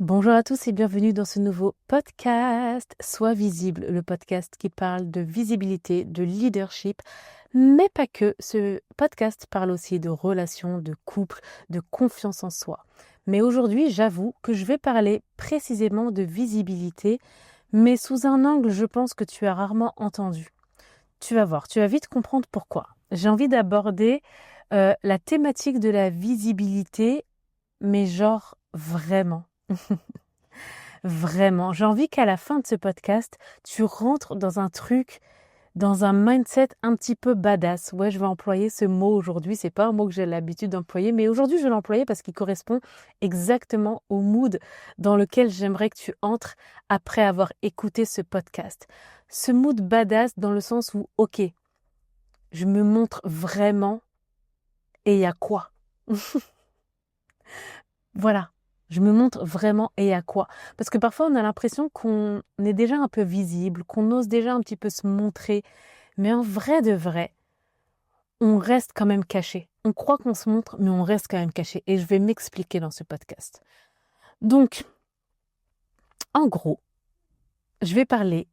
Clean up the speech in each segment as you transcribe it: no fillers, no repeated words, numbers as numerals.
Bonjour à tous et bienvenue dans ce nouveau podcast Sois visible, le podcast qui parle de visibilité, de leadership, mais pas que. Ce podcast parle aussi de relations, de couple, de confiance en soi. Mais aujourd'hui, j'avoue que je vais parler précisément de visibilité, mais sous un angle, je pense que tu as rarement entendu. Tu vas voir, tu vas vite comprendre pourquoi. J'ai envie d'aborder la thématique de la visibilité, mais genre vraiment. Vraiment, j'ai envie qu'à la fin de ce podcast, tu rentres dans un truc, dans un mindset un petit peu badass. Ouais, je vais employer ce mot aujourd'hui. C'est pas un mot que j'ai l'habitude d'employer, mais aujourd'hui, je vais l'employer parce qu'il correspond exactement au mood dans lequel j'aimerais que tu entres après avoir écouté ce podcast. Ce mood badass dans le sens où, ok, je me montre vraiment et il y a quoi? Voilà, je me montre vraiment et à quoi? Parce que parfois on a l'impression qu'on est déjà un peu visible, qu'on ose déjà un petit peu se montrer, mais en vrai de vrai, on reste quand même caché. On croit qu'on se montre, mais on reste quand même caché. Et je vais m'expliquer dans ce podcast. Donc, en gros, je vais parler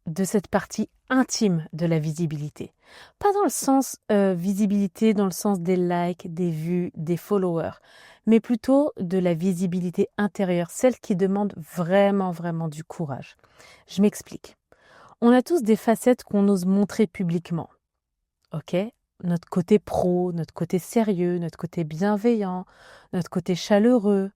de cette partie intime de la visibilité. Pas dans le sens visibilité, dans le sens des likes, des vues, des followers, mais plutôt de la visibilité intérieure, celle qui demande vraiment, vraiment du courage. Je m'explique. On a tous des facettes qu'on ose montrer publiquement, ok? Notre côté pro, notre côté sérieux, notre côté bienveillant, notre côté chaleureux.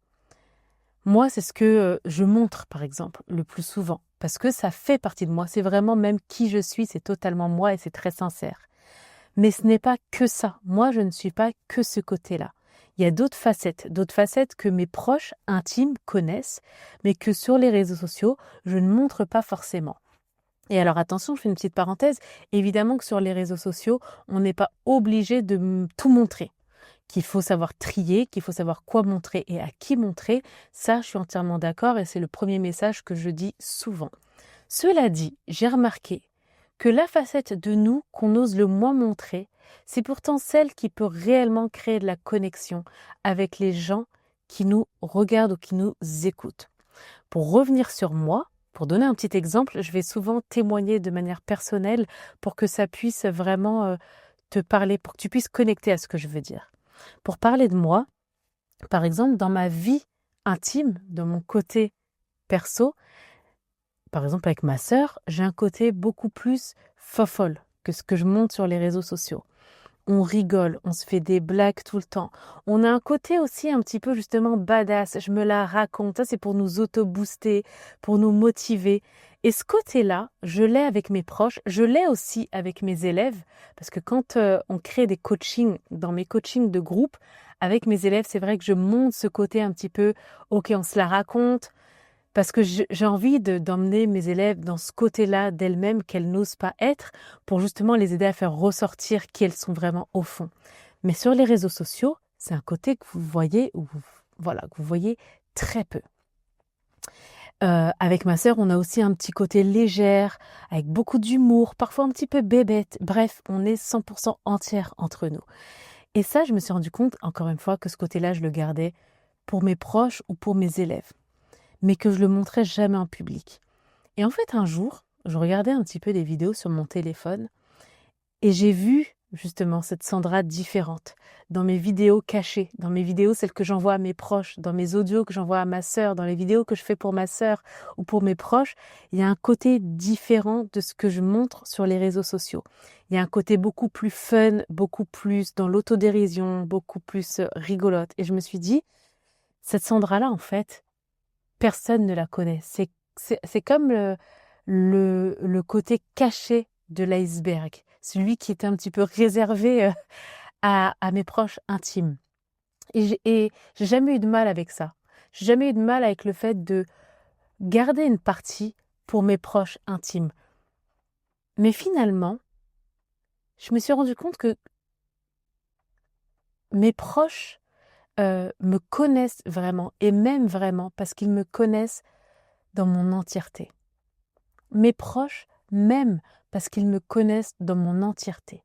Moi, c'est ce que je montre, par exemple, le plus souvent, parce que ça fait partie de moi. C'est vraiment même qui je suis, c'est totalement moi et c'est très sincère. Mais ce n'est pas que ça. Moi, je ne suis pas que ce côté-là. Il y a d'autres facettes que mes proches intimes connaissent, mais que sur les réseaux sociaux, je ne montre pas forcément. Et alors attention, je fais une petite parenthèse, évidemment que sur les réseaux sociaux, on n'est pas obligé de tout montrer, qu'il faut savoir trier, qu'il faut savoir quoi montrer et à qui montrer. Ça, je suis entièrement d'accord et c'est le premier message que je dis souvent. Cela dit, j'ai remarqué que la facette de nous qu'on ose le moins montrer, c'est pourtant celle qui peut réellement créer de la connexion avec les gens qui nous regardent ou qui nous écoutent. Pour revenir sur moi, pour donner un petit exemple, je vais souvent témoigner de manière personnelle pour que ça puisse vraiment te parler, pour que tu puisses connecter à ce que je veux dire. Pour parler de moi, par exemple, dans ma vie intime, de mon côté perso, par exemple avec ma sœur, j'ai un côté beaucoup plus fofolle que ce que je montre sur les réseaux sociaux. On rigole, on se fait des blagues tout le temps. On a un côté aussi un petit peu justement badass, je me la raconte, ça c'est pour nous auto-booster, pour nous motiver. Et ce côté-là, je l'ai avec mes proches, je l'ai aussi avec mes élèves, parce que quand on crée des coachings, dans mes coachings de groupe, avec mes élèves, c'est vrai que je monte ce côté un petit peu, ok, on se la raconte, parce que j'ai envie d'emmener mes élèves dans ce côté-là d'elles-mêmes qu'elles n'osent pas être pour justement les aider à faire ressortir qui elles sont vraiment au fond. Mais sur les réseaux sociaux, c'est un côté que vous voyez, voilà, que vous voyez très peu. Avec ma sœur, on a aussi un petit côté légère, avec beaucoup d'humour, parfois un petit peu bébête. Bref, on est 100% entière entre nous. Et ça, je me suis rendu compte, encore une fois, que ce côté-là, je le gardais pour mes proches ou pour mes élèves, mais que je le montrais jamais en public. Et en fait, un jour, je regardais un petit peu des vidéos sur mon téléphone et j'ai vu justement cette Sandra différente dans mes vidéos cachées, dans mes vidéos, celles que j'envoie à mes proches, dans mes audios que j'envoie à ma sœur, dans les vidéos que je fais pour ma sœur ou pour mes proches. Il y a un côté différent de ce que je montre sur les réseaux sociaux. Il y a un côté beaucoup plus fun, beaucoup plus dans l'autodérision, beaucoup plus rigolote. Et je me suis dit, cette Sandra-là, en fait, personne ne la connaît. C'est comme le côté caché de l'iceberg, celui qui est un petit peu réservé à mes proches intimes. Et j'ai jamais eu de mal avec ça. J'ai jamais eu de mal avec le fait de garder une partie pour mes proches intimes. Mais finalement, je me suis rendu compte que mes proches me connaissent vraiment et m'aiment vraiment parce qu'ils me connaissent dans mon entièreté. Mes proches m'aiment parce qu'ils me connaissent dans mon entièreté.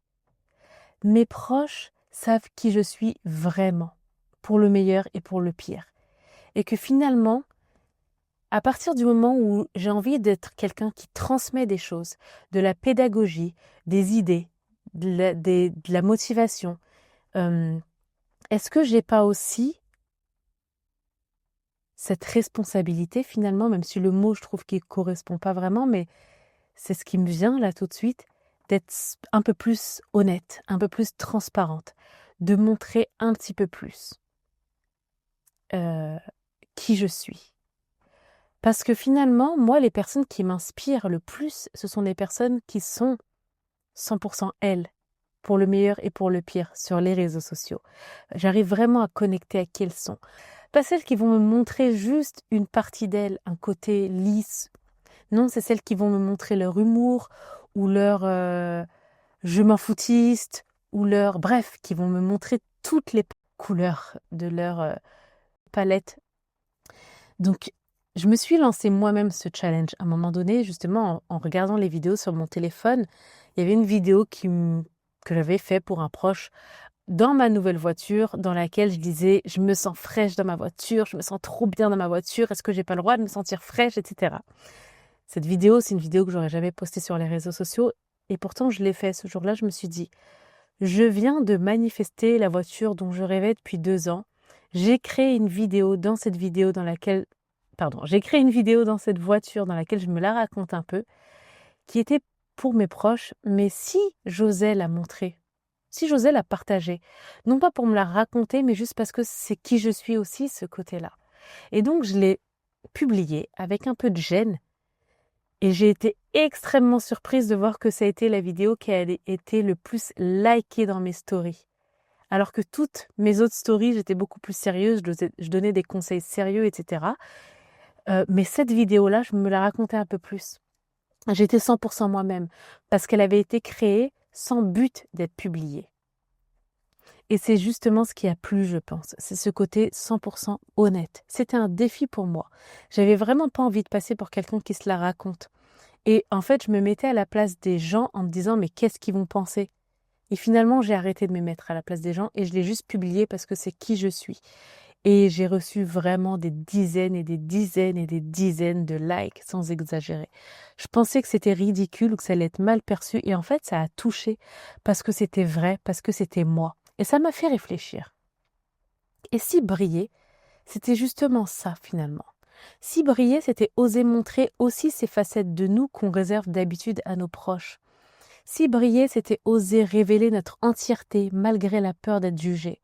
Mes proches savent qui je suis vraiment, pour le meilleur et pour le pire. Et que finalement, À partir du moment où j'ai envie d'être quelqu'un qui transmet des choses, de la pédagogie, des idées, de la motivation, est-ce que j'ai pas aussi cette responsabilité finalement, même si le mot je trouve qu'il correspond pas vraiment, mais c'est ce qui me vient là tout de suite, d'être un peu plus honnête, un peu plus transparente, de montrer un petit peu plus qui je suis. Parce que finalement, moi, les personnes qui m'inspirent le plus, ce sont des personnes qui sont 100% elles, pour le meilleur et pour le pire, sur les réseaux sociaux. J'arrive vraiment à connecter à qui elles sont. Pas celles qui vont me montrer juste une partie d'elles, un côté lisse. Non, c'est celles qui vont me montrer leur humour ou leur je m'en foutiste ou leur... Bref, qui vont me montrer toutes les couleurs de leur palette. Donc, je me suis lancé moi-même ce challenge. À un moment donné, justement, en regardant les vidéos sur mon téléphone, il y avait une vidéo que j'avais fait pour un proche dans ma nouvelle voiture, dans laquelle je disais « Je me sens fraîche dans ma voiture, je me sens trop bien dans ma voiture, est-ce que j'ai pas le droit de me sentir fraîche, etc. » Cette vidéo, c'est une vidéo que j'aurais jamais postée sur les réseaux sociaux, et pourtant je l'ai fait. Ce jour-là, je me suis dit « Je viens de manifester la voiture dont je rêvais depuis 2 ans. J'ai créé une vidéo dans cette vidéo dans laquelle... Pardon, j'ai créé une vidéo dans cette voiture dans laquelle je me la raconte un peu, qui était pour mes proches, mais si j'osais la montrer, si j'osais la partager, non pas pour me la raconter, mais juste parce que c'est qui je suis aussi, ce côté-là. Et donc, je l'ai publiée avec un peu de gêne, et j'ai été extrêmement surprise de voir que ça a été la vidéo qui a été le plus likée dans mes stories. Alors que toutes mes autres stories, j'étais beaucoup plus sérieuse, je donnais des conseils sérieux, etc. Mais cette vidéo-là, je me la racontais un peu plus. J'étais 100% moi-même, parce qu'elle avait été créée sans but d'être publiée. Et c'est justement ce qui a plu, je pense. C'est ce côté 100% honnête. C'était un défi pour moi. J'avais vraiment pas envie de passer pour quelqu'un qui se la raconte. Et en fait, je me mettais à la place des gens en me disant « mais qu'est-ce qu'ils vont penser ?» Et finalement, j'ai arrêté de me mettre à la place des gens et je l'ai juste publié parce que c'est qui je suis. Et j'ai reçu vraiment des dizaines et des dizaines et des dizaines de likes, sans exagérer. Je pensais que c'était ridicule ou que ça allait être mal perçu. Et en fait, ça a touché parce que c'était vrai, parce que c'était moi. Et ça m'a fait réfléchir. Et si briller, c'était justement ça finalement. Si briller, c'était oser montrer aussi ces facettes de nous qu'on réserve d'habitude à nos proches. Si briller, c'était oser révéler notre entièreté malgré la peur d'être jugé.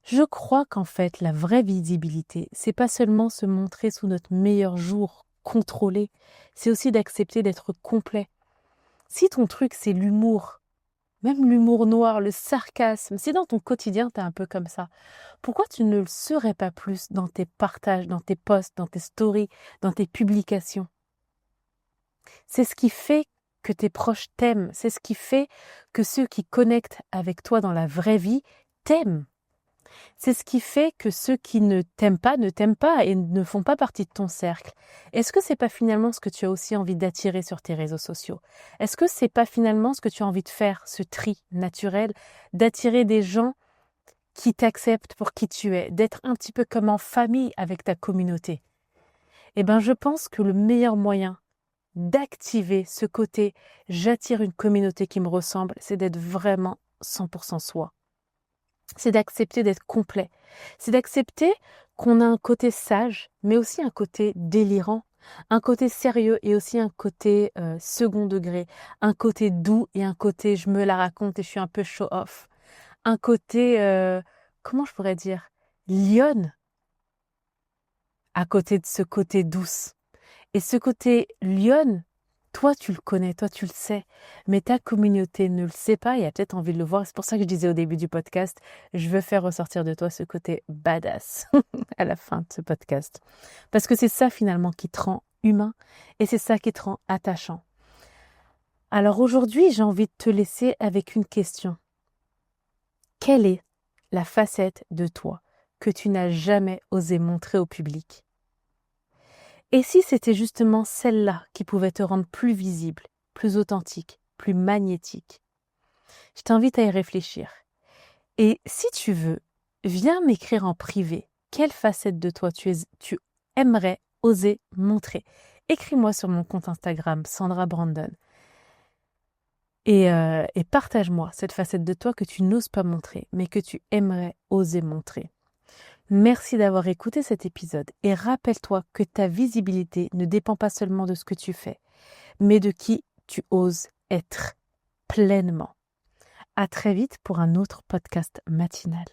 Je crois qu'en fait, la vraie visibilité, c'est pas seulement se montrer sous notre meilleur jour, contrôlé, c'est aussi d'accepter d'être complet. Si ton truc, c'est l'humour, même l'humour noir, le sarcasme, si dans ton quotidien, t'es un peu comme ça, pourquoi tu ne le serais pas plus dans tes partages, dans tes posts, dans tes stories, dans tes publications? C'est ce qui fait que tes proches t'aiment, c'est ce qui fait que ceux qui connectent avec toi dans la vraie vie t'aiment. C'est ce qui fait que ceux qui ne t'aiment pas et ne font pas partie de ton cercle. Est-ce que c'est pas finalement ce que tu as aussi envie d'attirer sur tes réseaux sociaux? Est-ce que c'est pas finalement ce que tu as envie de faire, ce tri naturel, d'attirer des gens qui t'acceptent pour qui tu es, d'être un petit peu comme en famille avec ta communauté? Eh bien, je pense que le meilleur moyen d'activer ce côté « j'attire une communauté qui me ressemble », c'est d'être vraiment 100% soi. C'est d'accepter d'être complet. C'est d'accepter qu'on a un côté sage, mais aussi un côté délirant, un côté sérieux et aussi un côté second degré, un côté doux et un côté je me la raconte et je suis un peu show-off, un côté, comment je pourrais dire, lionne à côté de ce côté douce. Et ce côté lionne, toi, tu le connais, toi, tu le sais, mais ta communauté ne le sait pas et a peut-être envie de le voir. C'est pour ça que je disais au début du podcast, je veux faire ressortir de toi ce côté badass à la fin de ce podcast. Parce que c'est ça finalement qui te rend humain et c'est ça qui te rend attachant. Alors aujourd'hui, j'ai envie de te laisser avec une question. Quelle est la facette de toi que tu n'as jamais osé montrer au public ? Et si c'était justement celle-là qui pouvait te rendre plus visible, plus authentique, plus magnétique? Je t'invite à y réfléchir. Et si tu veux, viens m'écrire en privé quelle facette de toi tu aimerais oser montrer. Écris-moi sur mon compte Instagram, Sandra Brandon. Et partage-moi cette facette de toi que tu n'oses pas montrer, mais que tu aimerais oser montrer. Merci d'avoir écouté cet épisode et rappelle-toi que ta visibilité ne dépend pas seulement de ce que tu fais, mais de qui tu oses être pleinement. À très vite pour un autre podcast matinal.